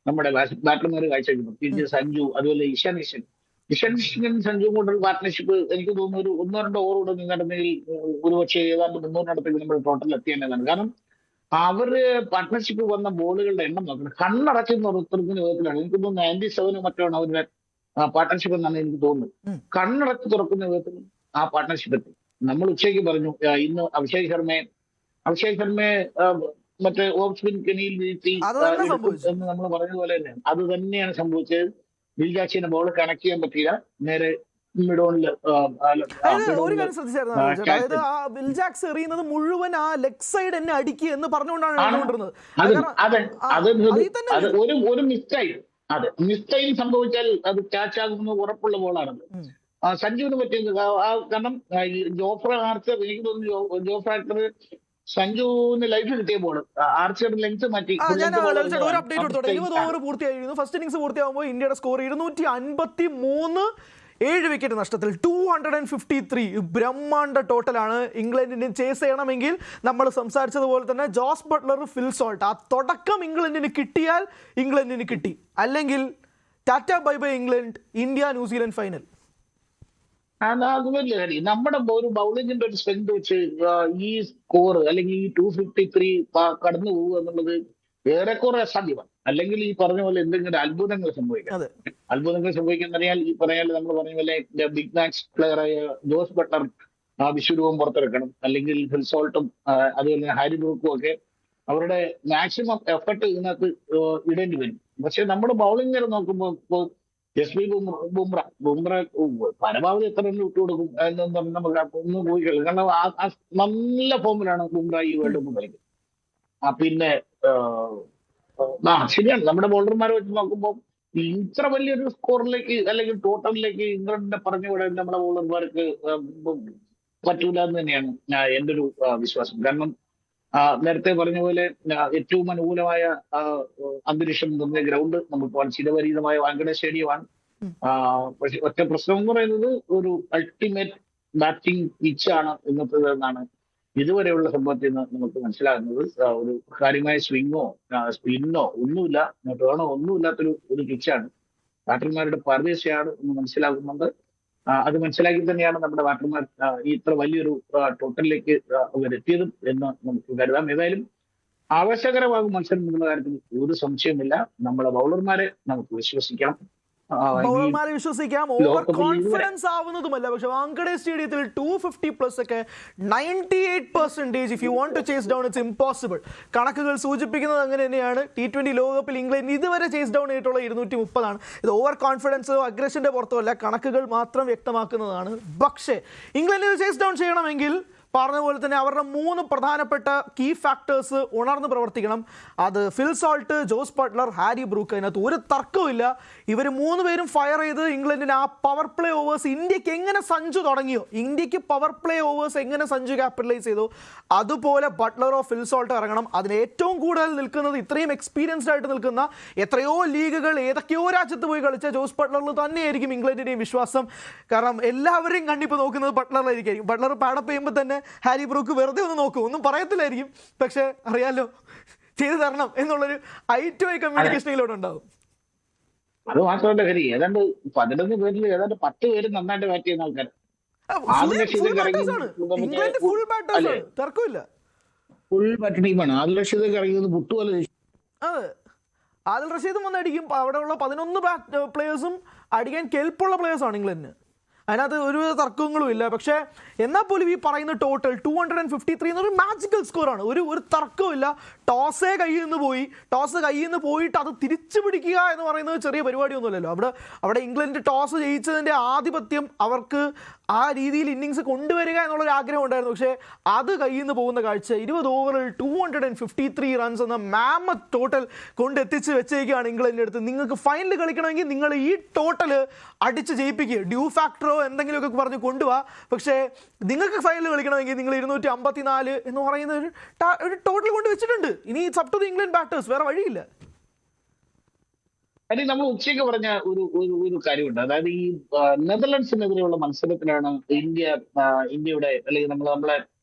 നമ്മുടെ ബാറ്റർമാർ കാഴ്ചവെക്കുന്നത്. പ്രത്യേകിച്ച് സഞ്ജു, അതുപോലെ ഇഷാൻ സഞ്ജുവും കൊണ്ടുള്ള പാർട്ട്ണർഷിപ്പ് എനിക്ക് തോന്നുന്നു ഒരു 1-2 ഓവറോടെ നിന്നിരുന്നെങ്കിൽ ഒരുപക്ഷെ ഏതാണ്ട് 300 നമ്മൾ ടോട്ടൽ എത്തിയേണ്ടതാണ്. കാരണം അവര് പാർട്ട്ണർഷിപ്പ് വന്ന ബോളുകളുടെ എണ്ണം നോക്കണം, കണ്ണടച്ചുന്ന ഉത്തരത്തിന് വിധത്തിലാണ്. എനിക്ക് തോന്നുന്നു 97 മറ്റാണ് അവരുടെ പാർട്ട്ണർഷിപ്പ് എന്നാണ് എനിക്ക് തോന്നുന്നത്. കണ്ണടച്ച് തുറക്കുന്ന വിധത്തിൽ ആ പാർട്ട്ണർഷിപ്പ് എത്തി. നമ്മൾ ഉച്ചയ്ക്ക് പറഞ്ഞു ഇന്ന് അഭിഷേക് ശർമ്മയെ മറ്റേ ഓഫ് സ്പിൻ കെണിയിൽ വീഴ്ത്തി എന്ന് നമ്മൾ പറഞ്ഞതുപോലെ തന്നെ അത് തന്നെയാണ് സംഭവിച്ചത്. വിൽജാക്സിന്റെ ബോൾ കണക്ട് ചെയ്യാൻ പറ്റിയില്ല. നേരെ മിഡോണില് ഒരു കാര്യം ശ്രദ്ധിച്ചായിരുന്നു, അതായത് ആ വിൽജാക്സ് എറിയുന്നത് മുഴുവൻ ആ ലെഗ് സൈഡ് എന്നെ അടിക്കുക എന്ന് പറഞ്ഞുകൊണ്ടാണ് ഒരു മിസ്റ്റൈൽ. അതെ, മിസ്റ്റൈൽ സംഭവിച്ചാൽ അത് ക്യാച്ച് ആകുമെന്ന് ഉറപ്പുള്ള ബോളാണത്. സഞ്ജുവിന് പറ്റിയത് കാരണം ജോഫ്ര ആർച്ചർ, എനിക്ക് തോന്നുന്നു ജോഫ്ര ആർച്ചർ സഞ്ജുവിന് ലൈഫ് കിട്ടിയ ബോൾ ആർച്ചർ ലെങ്ത് മാറ്റി. ഒരു അപ്ഡേറ്റ് കൊടുത്തോട്ടെ. 20 ഓവർ പൂർത്തിയായിരുന്നു. ഫസ്റ്റ് ഇന്നിംഗ്സ് പൂർത്തിയാകുമ്പോൾ ഇന്ത്യയുടെ സ്കോർ 253, 7 വിക്കറ്റ് നഷ്ടത്തിൽ 253. ബ്രഹ്മാണ്ഡ ടോട്ടലാണ്. ഇംഗ്ലണ്ടിന് ചേസ് ചെയ്യണമെങ്കിൽ നമ്മൾ സംസാരിച്ചതുപോലെ തന്നെ ജോസ് ബട്ട്ലർ, ഫിൽ സോൾട്ട്, ആ തുടക്കം ഇംഗ്ലണ്ടിന് കിട്ടിയാൽ ഇംഗ്ലണ്ടിന് കിട്ടി, അല്ലെങ്കിൽ tata bye bye England, India New Zealand final. അതുമല്ലേ കാര്യം. നമ്മുടെ ഒരു ബൗളിങ്ങിന്റെ ഒരു സ്ട്രെങ്ത് വെച്ച് ഈ സ്കോർ അല്ലെങ്കിൽ ഈ 253 കടന്നു പോകുക എന്നുള്ളത് ഏറെക്കുറെ അസാധ്യമാണ്. അല്ലെങ്കിൽ ഈ പറഞ്ഞ പോലെ എന്തെങ്കിലും അത്ഭുതങ്ങൾ സംഭവിക്കാം. അത്ഭുതങ്ങൾ സംഭവിക്കുന്നറിയാൽ ഈ പറയാൻ നമ്മൾ പറഞ്ഞ പോലെ ബിഗ് മാച്ച് പ്ലെയറായ ജോസ് ബട്ട്ലർ വിശ്വരൂപം പുറത്തിറക്കണം, അല്ലെങ്കിൽ ഫിൽ സോൾട്ടും അതുപോലെ ഹാരി ബ്രൂക്കും ഒക്കെ അവരുടെ മാക്സിമം എഫർട്ട് ഇതിനകത്ത് ഇടേണ്ടി വരും. പക്ഷെ നമ്മുടെ ബൗളിംഗ് നിര നോക്കുമ്പോൾ ഇപ്പോൾ ജസ്പ്രീത് ബുംറ പരമാവധി എത്ര റൺ വിട്ടുകൊടുക്കും എന്ന് നമുക്ക് ഒന്ന് പോയി കളിക്കും. കാരണം നല്ല ഫോമിലാണ് ബുംറ ഈ വേൾഡ് കപ്പ് കളിക്കുന്നത്. പിന്നെ ശരിയാണ്, നമ്മുടെ ബോളർമാരെ വെച്ച് നോക്കുമ്പോൾ ഇത്ര വലിയൊരു സ്കോറിലേക്ക് അല്ലെങ്കിൽ ടോട്ടലിലേക്ക് ഇംഗ്ലണ്ടിനെ പറഞ്ഞുവിടാൻ നമ്മുടെ ബോളർമാർക്ക് പറ്റൂല എന്ന് തന്നെയാണ് എൻ്റെ ഒരു വിശ്വാസം. കാരണം നേരത്തെ പറഞ്ഞ പോലെ ഏറ്റവും അനുകൂലമായ അന്തരീക്ഷം നിറഞ്ഞ ഗ്രൗണ്ട് നമുക്ക് ചിരപരിചിതമായ വാങ്കഡെ സ്റ്റേഡിയമാണ്. പക്ഷെ ഒറ്റ പ്രശ്നം എന്ന് പറയുന്നത് ഒരു അൾട്ടിമേറ്റ് ബാറ്റിംഗ് പിച്ചാണ് ഇന്നത്തേതെന്നാണ് ഇതുവരെയുള്ള സംഭവത്തിൽ നിന്ന് നമുക്ക് മനസ്സിലാകുന്നത്. ഒരു കാര്യമായ സ്വിങ്ങോ സ്പിന്നോ ഒന്നുമില്ല, ടേണോ ഒന്നുമില്ലാത്തൊരു പിച്ചാണ്. ബാറ്റർമാരുടെ പരദേശയാണ് എന്ന് മനസ്സിലാകുന്നുണ്ട്. അത് മനസ്സിലാക്കി തന്നെയാണ് നമ്മുടെ ബാറ്റർമാർ ഇത്ര വലിയൊരു ടോട്ടലിലേക്ക് അവരെത്തിയതും എന്ന് നമുക്ക് കരുതാം. ഏതായാലും ആവേശകരമാകും മത്സരം എന്നുള്ള കാര്യത്തിൽ ഒരു സംശയമില്ല. നമ്മുടെ ബൗളർമാരെ നമുക്ക് വിശ്വസിക്കാം. ബൗളർമാരെ വിശ്വസിക്കാം, ഓവർ ലോകകപ്പിൽ കോൺഫിഡൻസ് ആവുന്നതുമല്ല. പക്ഷെ വാങ്കഡെ സ്റ്റേഡിയത്തിൽ 250+ ഒക്കെ 98% if you want to chase down it's impossible. കണക്കുകൾ സൂചിപ്പിക്കുന്നത് അങ്ങനെ തന്നെയാണ്. T20 ലോകകപ്പിൽ ഇംഗ്ലണ്ട് ഇതുവരെ ചേസ് ഡൗൺ ചെയ്തിട്ടുള്ള 230 ഇത് ഓവർ കോൺഫിഡൻസോ അഗ്രഷന്റെ പുറത്തോ അല്ല, കണക്കുകൾ മാത്രം വ്യക്തമാക്കുന്നതാണ്. പക്ഷേ ഇംഗ്ലണ്ടിന് ചേസ് ഡൗൺ ചെയ്യണമെങ്കിൽ പറഞ്ഞ പോലെ തന്നെ അവരുടെ 3 പ്രധാനപ്പെട്ട കീ ഫാക്ടേഴ്സ് ഉണർന്ന് പ്രവർത്തിക്കണം. അത് Phil Salt, Jos Buttler, Harry Brook. അതിനകത്ത് ഒരു തർക്കമില്ല. ഇവർ 3 പേരും ഫയർ ചെയ്ത് ഇംഗ്ലണ്ടിന് ആ പവർ പ്ലേ ഓവേഴ്സ് ഇന്ത്യക്ക് എങ്ങനെ സഞ്ജു തുടങ്ങിയോ, ഇന്ത്യക്ക് പവർ പ്ലേ ഓവേഴ്സ് എങ്ങനെ സഞ്ജു ക്യാപിറ്റലൈസ് ചെയ്തു, അതുപോലെ ബട്ട്ലറോ ഫിൽ സോൾട്ടോ ഇറങ്ങണം. അതിന് ഏറ്റവും കൂടുതൽ നിൽക്കുന്നത്, ഇത്രയും എക്സ്പീരിയൻസ്ഡ് ആയിട്ട് നിൽക്കുന്ന, എത്രയോ ലീഗുകൾ ഏതൊക്കെയോ രാജ്യത്ത് പോയി കളിച്ച ജോസ് ബട്ട്ലറിൽ തന്നെയായിരിക്കും ഇംഗ്ലണ്ടിൻ്റെയും വിശ്വാസം. കാരണം എല്ലാവരെയും കണ്ടിപ്പോൾ നോക്കുന്നത് ബട്ട്ലറിലായിരിക്കും. ബട്ട്ലർ പാടപ്പ് ചെയ്യുമ്പോൾ തന്നെ ഹാരി ബ്രൂക്ക് വെറുതെ ഒന്ന് നോക്കും, ഒന്നും പറയത്തില്ലായിരിക്കും. പക്ഷെ അറിയാലോ, ചെയ്തു തരണം എന്നുള്ളൊരു ഐ കമ്മ്യൂണിക്കേഷനിലൂടെ ഉണ്ടാവും. അത് മാത്രമല്ല ഹരി, ഏതാണ്ട് 11 പേരിൽ ഏതാണ്ട് 10 പേര് നന്നായിട്ട് ബാറ്റ് ചെയ്യുന്ന ആൾക്കാർ. ഇംഗ്ലണ്ട് ഫുൾ ബാറ്റേഴ്സ്, തർക്കമില്ല. ഫുൾ ബാറ്റ് ടീമാണ്. ആദിൽ റഷീദ് ഇറങ്ങിയത് പുട്ടുപോലെ. അതെ, ആദിൽ റഷീദും വന്ന് അടിക്കും. അവിടെയുള്ള 11 പ്ലേയേഴ്സും അടിക്കാൻ കെൽപ്പുള്ള പ്ലേയേഴ്സാണ് ഇംഗ്ലണ്ടിന്. അതിനകത്ത് ഒരു തർക്കങ്ങളും ഇല്ല. പക്ഷേ എന്നാൽ പോലും ഈ പറയുന്ന ടോട്ടൽ 253 എന്നൊരു മാജിക്കൽ സ്കോറാണ്. ഒരു തർക്കവും ഇല്ല. ടോസ് കയ്യിൽ നിന്ന് പോയിട്ട് അത് തിരിച്ചു പിടിക്കുക എന്ന് പറയുന്നത് ചെറിയ പരിപാടിയൊന്നുമല്ലല്ലോ. അവിടെ ഇംഗ്ലണ്ട് ടോസ് ജയിച്ചതിൻ്റെ ആധിപത്യം അവർക്ക് ആ രീതിയിൽ ഇന്നിങ്സ് കൊണ്ടുവരിക എന്നുള്ളൊരു ആഗ്രഹം ഉണ്ടായിരുന്നു. പക്ഷേ അത് കയ്യിൽ നിന്ന് പോകുന്ന കാഴ്ച. 20 ഓവറിൽ 253 റൺസ് എന്ന മാമത്ത് ടോട്ടൽ കൊണ്ടെത്തിച്ച് വെച്ചേക്കാണ് ഇംഗ്ലണ്ടിൻ്റെ അടുത്ത്. നിങ്ങൾക്ക് ഫൈനൽ കളിക്കണമെങ്കിൽ നിങ്ങൾ ഈ ടോട്ടൽ അടിച്ച് ജയിപ്പിക്കുക. ഡ്യൂ ഫാക്ടറോ എന്തെങ്കിലുമൊക്കെ പറഞ്ഞ് കൊണ്ടുപോവാ. പക്ഷേ നിങ്ങൾക്ക് ഫൈനൽ കളിക്കണമെങ്കിൽ നിങ്ങൾ 254 എന്ന് പറയുന്ന ഒരു ടോട്ടൽ കൊണ്ട് വെച്ചിട്ടുണ്ട്. ഇനി it's up to the England batters, വേറെ വഴിയില്ല. അതിന് നമ്മൾ ഉച്ചയ്ക്ക് പറഞ്ഞ ഒരു കാര്യമുണ്ട്. അതായത് ഈ നെതർലൻഡ്സിനെതിരെയുള്ള മത്സരത്തിലാണ് ഇന്ത്യയുടെ അല്ലെങ്കിൽ നമ്മളെ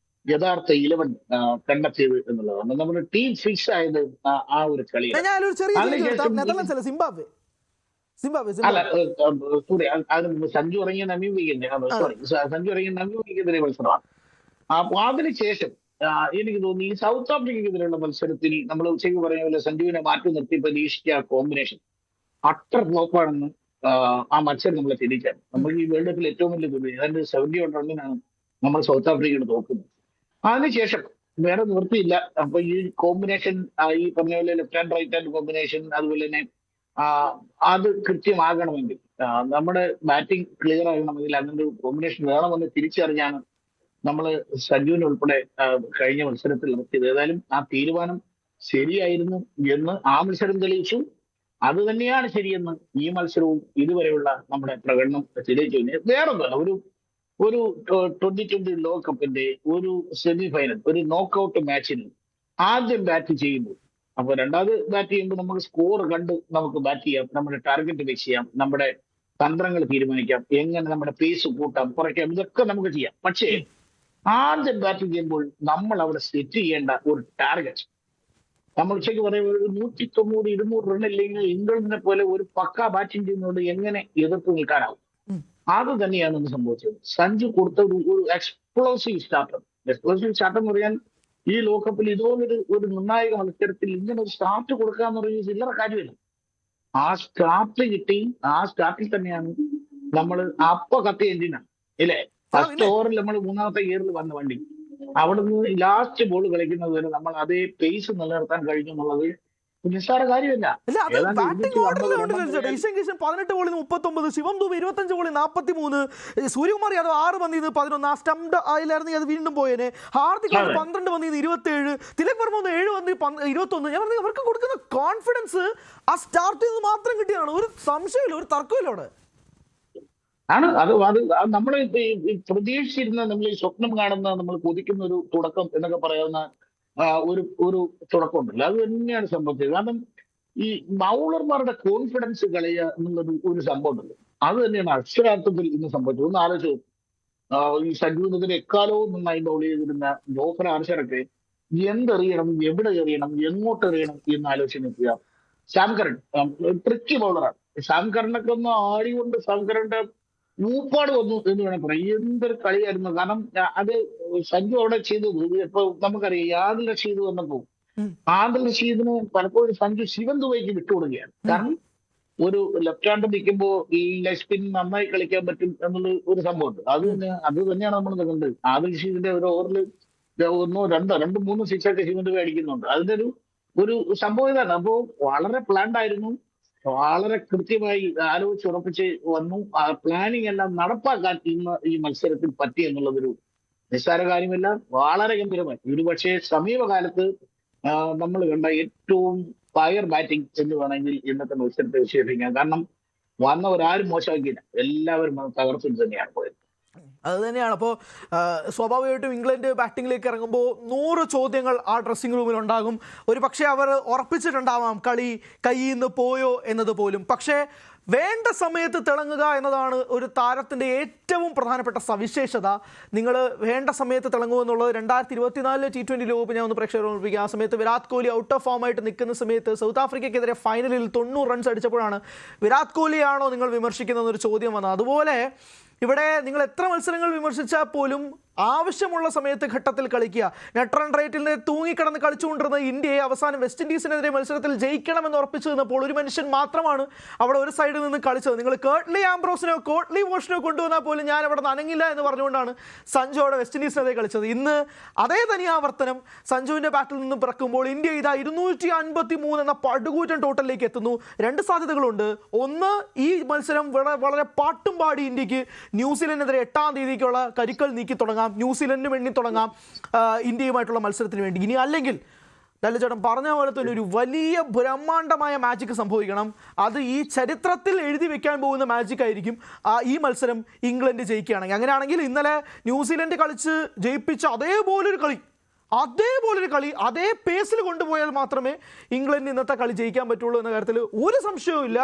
യഥാർത്ഥ 11 കണ്ടെത്തിയത് എന്നുള്ളതാണ്. നമ്മുടെ ടീം ഫിക്സ് ആയത് ആ ഒരു കളിയാണ്. അല്ല, സഞ്ജു ഇറങ്ങിയ നമീബിക്കെതിരെ മത്സരമാണ്. അപ്പൊ അതിനുശേഷം എനിക്ക് തോന്നി ഈ സൗത്ത് ആഫ്രിക്കയ്ക്കെതിരെയുള്ള മത്സരത്തിൽ നമ്മൾ ഉച്ചയ്ക്ക് പറഞ്ഞ പോലെ സഞ്ജുവിനെ മാറ്റി നിർത്തി പ്രതീക്ഷിച്ച കോമ്പിനേഷൻ അട്ടർ ഫ്ലോപ്പാണെന്ന് ആ മത്സരം നമ്മളെ തിരിച്ചാണ്. നമ്മൾ ഈ വേൾഡ് കപ്പിൽ ഏറ്റവും വലിയ തുക ഏതാണ്ട് 71 റണ്ണിനാണ് നമ്മൾ സൗത്ത് ആഫ്രിക്കയോട് തോക്കുന്നത്. അതിനുശേഷം വേറെ നിവൃത്തിയില്ല. അപ്പൊ ഈ കോമ്പിനേഷൻ, ഈ പറഞ്ഞ പോലെ left hand right hand combination, അതുപോലെ തന്നെ അത് കൃത്യമാകണമെങ്കിൽ, നമ്മുടെ ബാറ്റിംഗ് ക്ലിയർ ആകണമെങ്കിൽ അങ്ങനെ ഒരു കോമ്പിനേഷൻ വേണമെന്ന് തിരിച്ചറിഞ്ഞാണ് നമ്മൾ സഞ്ജുവിനെ ഉൾപ്പെടെ കഴിഞ്ഞ മത്സരത്തിൽ നടത്തിയത്. ഏതായാലും ആ തീരുമാനം ശരിയായിരുന്നു എന്ന് ആ മത്സരം തെളിയിച്ചു. അത് തന്നെയാണ് ശരിയെന്ന് ഈ മത്സരവും ഇതുവരെയുള്ള നമ്മുടെ പ്രകടനം തെളിയിച്ചു. വേറൊന്നല്ല, ഒരു 2020 ലോകകപ്പിന്റെ ഒരു സെമി ഫൈനൽ, ഒരു നോക്കൌട്ട് മാച്ചിൽ ആദ്യം ബാറ്റ് ചെയ്യുമ്പോൾ, അപ്പൊ രണ്ടാമത് ബാറ്റ് ചെയ്യുമ്പോൾ നമുക്ക് സ്കോർ കണ്ട് നമുക്ക് ബാറ്റ് ചെയ്യാം, നമ്മുടെ ടാർഗറ്റ് ഫിക്സ് ചെയ്യാം, നമ്മുടെ തന്ത്രങ്ങൾ തീരുമാനിക്കാം, എങ്ങനെ നമ്മുടെ പേസ് കൂട്ടാം കുറയ്ക്കാം, ഇതൊക്കെ നമുക്ക് ചെയ്യാം. പക്ഷേ ആദ്യം ബാറ്റ് ചെയ്യുമ്പോൾ നമ്മൾ അവിടെ സെറ്റ് ചെയ്യേണ്ട ഒരു ടാർഗറ്റ്, നമ്മൾ ഉച്ചയ്ക്ക് പറയുമ്പോൾ 190-200 റൺ ഇല്ലെങ്കിൽ ഇംഗ്ലണ്ടിനെ പോലെ ഒരു പക്കാ ബാറ്റിംഗ് ടീമിനോട് എങ്ങനെ എതിർത്ത് നിൽക്കാനാവും? അത് തന്നെയാണ് ഇന്ന് സംഭവിച്ചത്. സഞ്ജു കൊടുത്ത ഒരു എക്സ്പ്ലോസീവ് സ്റ്റാർട്ടർ എന്ന് പറയാൻ ഈ ലോകകപ്പിൽ ഇതുപോലൊരു നിർണായക മത്സരത്തിൽ ഇങ്ങനെ ഒരു സ്റ്റാർട്ട് കൊടുക്കുക എന്ന് പറയുന്നത് ചില്ലറ കാര്യമില്ല. ആ സ്റ്റാർട്ട് കിട്ടി. ആ സ്റ്റാർട്ടിൽ തന്നെയാണ് നമ്മൾ കത്തിയ എഞ്ചിനാണ് ഇല്ലേ? ഫസ്റ്റ് ഓവറിൽ നമ്മൾ 3ാമത്തെ ഗിയറിൽ വന്ന വണ്ടി, അവിടുന്ന് ലാസ്റ്റ് ബോൾ കളിക്കുന്നത് വരെ നമ്മൾ അതേ പേസ് നിലനിർത്താൻ കഴിഞ്ഞു എന്നുള്ളത് നിസ്സാര കാര്യമല്ല. 18 ബോളിൽ 39, ശിവം ദൂബെ 25 ബോളിൽ 43, സൂര്യകുമാർ യാദവ് 6 പന്തിൽ 11, ആ സ്റ്റംപ്ഡ് ആയില്ലായിരുന്നെങ്കിൽ അത് വീണ്ടും പോയേനെ. ഹാർദിക് 12 പന്തിൽ 27, തിലക് വർമ്മ 7 പന്തിൽ 21. ഞാൻ പറഞ്ഞു, അവർക്ക് കൊടുക്കുന്ന കോൺഫിഡൻസ് ആ സ്റ്റാർട്ടിൽ നിന്ന് മാത്രം കിട്ടിയാണ്. ഒരു സംശയമില്ല, ഒരു തർക്കമില്ല അവിടെ. ആണ് അത് നമ്മൾ പ്രതീക്ഷിച്ചിരുന്ന, നമ്മൾ ഈ സ്വപ്നം കാണുന്ന, നമ്മൾ കൊതിക്കുന്ന ഒരു തുടക്കം എന്നൊക്കെ പറയാവുന്ന ഒരു തുടക്കമുണ്ടല്ലോ, അത് തന്നെയാണ് സംഭവിച്ചത്. കാരണം ഈ ബൗളർമാരുടെ കോൺഫിഡൻസ് കളയുക എന്നുള്ളത് ഒരു സംഭവം ഉണ്ടല്ലോ, അത് തന്നെയാണ് അക്ഷരാർത്ഥത്തിൽ ഇന്ന് സംഭവിച്ചത്. ഒന്ന് ആലോചിച്ചു, ഈ സഞ്ജുവിനെതിരെ എക്കാലവും നന്നായി ബൗൾ ചെയ്തിരുന്ന ജോഫ്ര ആർച്ചറൊക്കെ എന്തെറിയണം, എവിടെ എറിയണം, എങ്ങോട്ട് എറിയണം എന്ന് ആലോചിച്ച് നിൽക്കുക. ശ്യാം കരൺ ട്രിക്കി ബൗളറാണ്. ശ്യാം കരണൊക്കെ ഒന്ന് ആടികൊണ്ട് ശ്യാം കരന്റെ മൂപ്പാട് വന്നു എന്ന് വേണം പറയാം. എന്തൊരു കളിയായിരുന്നു. കാരണം അത് സഞ്ജു അവിടെ ചെയ്തത് ഇപ്പൊ നമുക്കറിയാം. ആദിൽ റഷീദ് വന്നപ്പോ ആദിൽ റഷീദിന് പലപ്പോഴും സഞ്ജു ശിവൻ ദുബൈക്ക് വിട്ടുകൊടുക്കുകയാണ്. കാരണം ഒരു ലെഫ്റ്റ് ഹാൻഡ് നിൽക്കുമ്പോൾ ഈ ലെഗ് സ്പിൻ നന്നായി കളിക്കാൻ പറ്റും എന്നുള്ള ഒരു സംഭവമുണ്ട്. അത് തന്നെയാണ് നമ്മൾ കണ്ടത്. ആദിൽ റഷീദിന്റെ ഒരു ഓവറിൽ ഒന്നോ രണ്ടോ മൂന്നോ സിക്സ് ഒക്കെ ഹിമന്ത് അടിക്കുന്നുണ്ട്. അതിന്റെ ഒരു സംഭവം ഇതാണ്. അപ്പോൾ വളരെ പ്ലാൻഡ് ആയിരുന്നു, വളരെ കൃത്യമായി ആലോചിച്ചുറപ്പിച്ച് വന്നു. ആ പ്ലാനിങ് എല്ലാം നടപ്പാക്കാൻ ഇന്ന് ഈ മത്സരത്തിൽ പറ്റി എന്നുള്ളതൊരു നിസ്സാര കാര്യമല്ല, വളരെ ഗംഭീരമായി. ഒരുപക്ഷെ സമീപകാലത്ത് നമ്മൾ കണ്ട ഏറ്റവും ഫയർ ബാറ്റിംഗ് എന്ന് വേണമെങ്കിൽ ഇന്നത്തെ മത്സരത്തെ വിശേഷിപ്പിക്കാം. കാരണം വന്നവരാരും മോശമാക്കിയില്ല, എല്ലാവരും തകർത്തിൽ തന്നെയാണ് പോയത്. അത് തന്നെയാണ്. അപ്പോൾ സ്വാഭാവികമായിട്ടും ഇംഗ്ലണ്ട് ബാറ്റിങ്ങിലേക്ക് ഇറങ്ങുമ്പോൾ 100 ചോദ്യങ്ങൾ ആ ഡ്രസ്സിംഗ് റൂമിൽ ഉണ്ടാകും. ഒരു പക്ഷേ അവർ ഉറപ്പിച്ചിട്ടുണ്ടാവാം കളി കയ്യിൽ നിന്ന് പോയോ എന്നത് പോലും. പക്ഷേ വേണ്ട സമയത്ത് തിളങ്ങുക എന്നതാണ് ഒരു താരത്തിൻ്റെ ഏറ്റവും പ്രധാനപ്പെട്ട സവിശേഷത. നിങ്ങൾ വേണ്ട സമയത്ത് തിളങ്ങുക എന്നുള്ളത് 2024 T20 ലോകകപ്പ് ഞാൻ ഒന്ന് പ്രേക്ഷകരെ ഓർമ്മിപ്പിക്കുക. ആ സമയത്ത് വിരാട് കോഹ്ലി ഔട്ട് ഓഫ് ഫോമായിട്ട് നിൽക്കുന്ന സമയത്ത് സൗത്ത് ആഫ്രിക്കയ്ക്കെതിരെ ഫൈനലിൽ 90 റൺസ് അടിച്ചപ്പോഴാണ് വിരാട് കോഹ്ലിയാണോ നിങ്ങൾ വിമർശിക്കുന്നതെന്നൊരു ചോദ്യം വന്നത്. അതുപോലെ ഇവിടെ നിങ്ങൾ എത്ര മത്സരങ്ങൾ വിമർശിച്ചാൽ പോലും ആവശ്യമുള്ള സമയത്ത് ഘട്ടത്തിൽ കളിക്കുക. നെറ്റ് റൺ റേറ്റിൽ തൂങ്ങിക്കിടന്ന് കളിച്ചുകൊണ്ടിരുന്ന ഇന്ത്യയെ അവസാനം വെസ്റ്റ് ഇൻഡീസിനെതിരെ മത്സരത്തിൽ ജയിക്കണമെന്ന് ഉറപ്പിച്ചു നിന്നപ്പോൾ ഒരു മനുഷ്യൻ മാത്രമാണ് അവിടെ ഒരു സൈഡിൽ നിന്ന് കളിച്ചത്. നിങ്ങൾ കേട്ട്ലി ആംബ്രോസിനോ കോട്ട്ലി വോഷിനോ കൊണ്ടുവന്നാൽ പോലും ഞാൻ അവിടെ നനങ്ങില്ല എന്ന് പറഞ്ഞുകൊണ്ടാണ് സഞ്ജു അവിടെ വെസ്റ്റ് ഇൻഡീസിനെതിരെ കളിച്ചത്. ഇന്ന് അതേ തനിയാവർത്തനം സഞ്ജുവിൻ്റെ ബാറ്റിൽ നിന്ന് പിറക്കുമ്പോൾ ഇന്ത്യ ഇതാ 253 എന്ന പടുകൂറ്റൻ ടോട്ടലിലേക്ക് എത്തുന്നു. 2 സാധ്യതകളുണ്ട്. ഒന്ന്, ഈ മത്സരം വളരെ പാട്ടും പാടി ഇന്ത്യക്ക് ന്യൂസിലൻഡിനെതിരെ 8-ാം തീയതിക്കുള്ള കരുക്കൾ നീക്കി തുടങ്ങാം, ന്യൂസിലൻഡിനും എണ്ണി തുടങ്ങാം ഇന്ത്യയുമായിട്ടുള്ള മത്സരത്തിന് വേണ്ടി. ഇനി അല്ലെങ്കിൽ ലലിതേട്ടൻ പറഞ്ഞ പോലെ തന്നെ ഒരു വലിയ ബ്രഹ്മാണ്ഡമായ മാജിക് സംഭവിക്കണം. അത് ഈ ചരിത്രത്തിൽ എഴുതി വെക്കാൻ പോകുന്ന മാജിക് ആയിരിക്കും ഈ മത്സരം ഇംഗ്ലണ്ട് ജയിക്കുകയാണെങ്കിൽ. അങ്ങനെയാണെങ്കിൽ ഇന്നലെ ന്യൂസിലൻഡ് കളിച്ച് ജയിപ്പിച്ച അതേപോലൊരു കളി അതേ പേസിൽ കൊണ്ടുപോയാൽ മാത്രമേ ഇംഗ്ലണ്ട് ഇന്നത്തെ കളി ജയിക്കാൻ പറ്റുള്ളൂ എന്ന കാര്യത്തിൽ ഒരു സംശയവും ഇല്ല.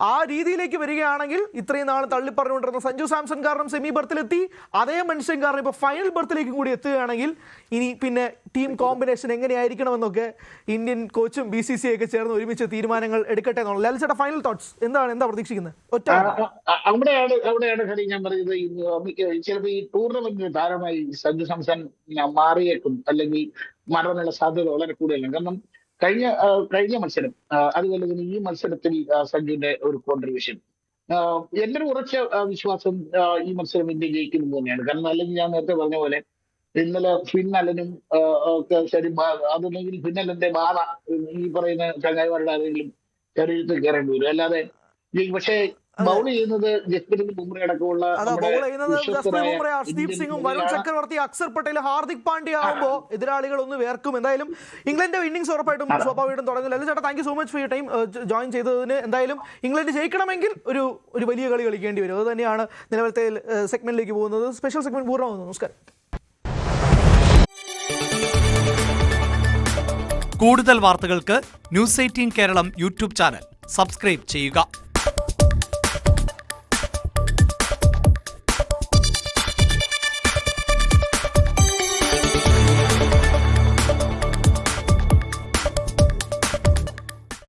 ആ രീതിയിലേക്ക് വരികയാണെങ്കിൽ ഇത്രയും നാൾ തള്ളി പറഞ്ഞുകൊണ്ടിരുന്ന സഞ്ജു സാംസൺ കാരണം സെമി ബർത്തിലെത്തി, അതേ മനുഷ്യൻ കാരണം ഇപ്പോൾ ഫൈനൽ ബർത്തിലേക്കും കൂടി എത്തുകയാണെങ്കിൽ ഇനി പിന്നെ ടീം കോമ്പിനേഷൻ എങ്ങനെയായിരിക്കണമെന്നൊക്കെ ഇന്ത്യൻ കോച്ചും BCCI ഒക്കെ ചേർന്ന് ഒരുമിച്ച് തീരുമാനങ്ങൾ എടുക്കട്ടെ എന്നുള്ളത്. ലാൽചേട്ടാ, ഫൈനൽ തോട്ട്സ് എന്താ പ്രതീക്ഷിക്കുന്നത്? അവിടെയാണ് കളി. ഞാൻ പറയുന്നത് ചിലപ്പോൾ ഈ ടൂർണമെന്റിന് താരമായി സഞ്ജു സാംസൺ മാറിയേക്കും, അല്ലെങ്കിൽ മാറാനുള്ള സാധ്യത വളരെ കൂടുതലാണ്. കാരണം കഴിഞ്ഞ മത്സരം അതുപോലെ തന്നെ ഈ മത്സരത്തിൽ സഞ്ജുവിന്റെ ഒരു കോൺട്രിബ്യൂഷൻ, എൻ്റെ ഒരു ഉറച്ച വിശ്വാസം ഈ മത്സരം ഇന്ത്യ ജയിക്കുന്നത് തന്നെയാണ്. കാരണം അല്ലെങ്കിൽ ഞാൻ നേരത്തെ പറഞ്ഞ പോലെ ഇന്നലെ ഫിൻ അലനും ശരി, അതല്ലെങ്കിൽ ഫിൻ അലന്റെ ബാധ ഈ പറയുന്ന ചങ്ങായിമാരുടെ ആരെങ്കിലും ശരീരത്തിൽ കയറേണ്ടി വരും. അല്ലാതെ പക്ഷേ ബൗൾ ചെയ്യുന്നത് ജസ്പ്രീത് ബുംറ അടക്കമുള്ള ഹർദീപ് സിംഗും വരുൺ ചക്രവർത്തി, അക്സർ പട്ടേൽ, ഹാർദിക് പാണ്ഡ്യ ആകുമ്പോൾ എതിരാളികൾ ഒന്ന് വേർക്കും. എന്തായാലും ഇംഗ്ലണ്ട് ഇന്നിംഗ്സ് ഉറപ്പായിട്ടും സ്വാഭാവികമായിട്ടും തുടങ്ങും. ലലിത് ചേട്ടാ, thank you so much for your time join ചെയ്തതിന്. എന്തായാലും ഇംഗ്ലണ്ട് ജയിക്കണമെങ്കിൽ ഒരു വലിയ കളി കളിക്കേണ്ടി വരും. അത് തന്നെയാണ് നിലവിലത്തെ സെഗ്മെന്റിലേക്ക് പോകുന്നത്. സ്പെഷ്യൽ സെഗ്മെന്റ് പൂർണ്ണമാകുന്നു. നമസ്കാരം. കൂടുതൽ വാർത്തകൾക്ക് News 18 Keralam YouTube channel subscribe ചെയ്യുക.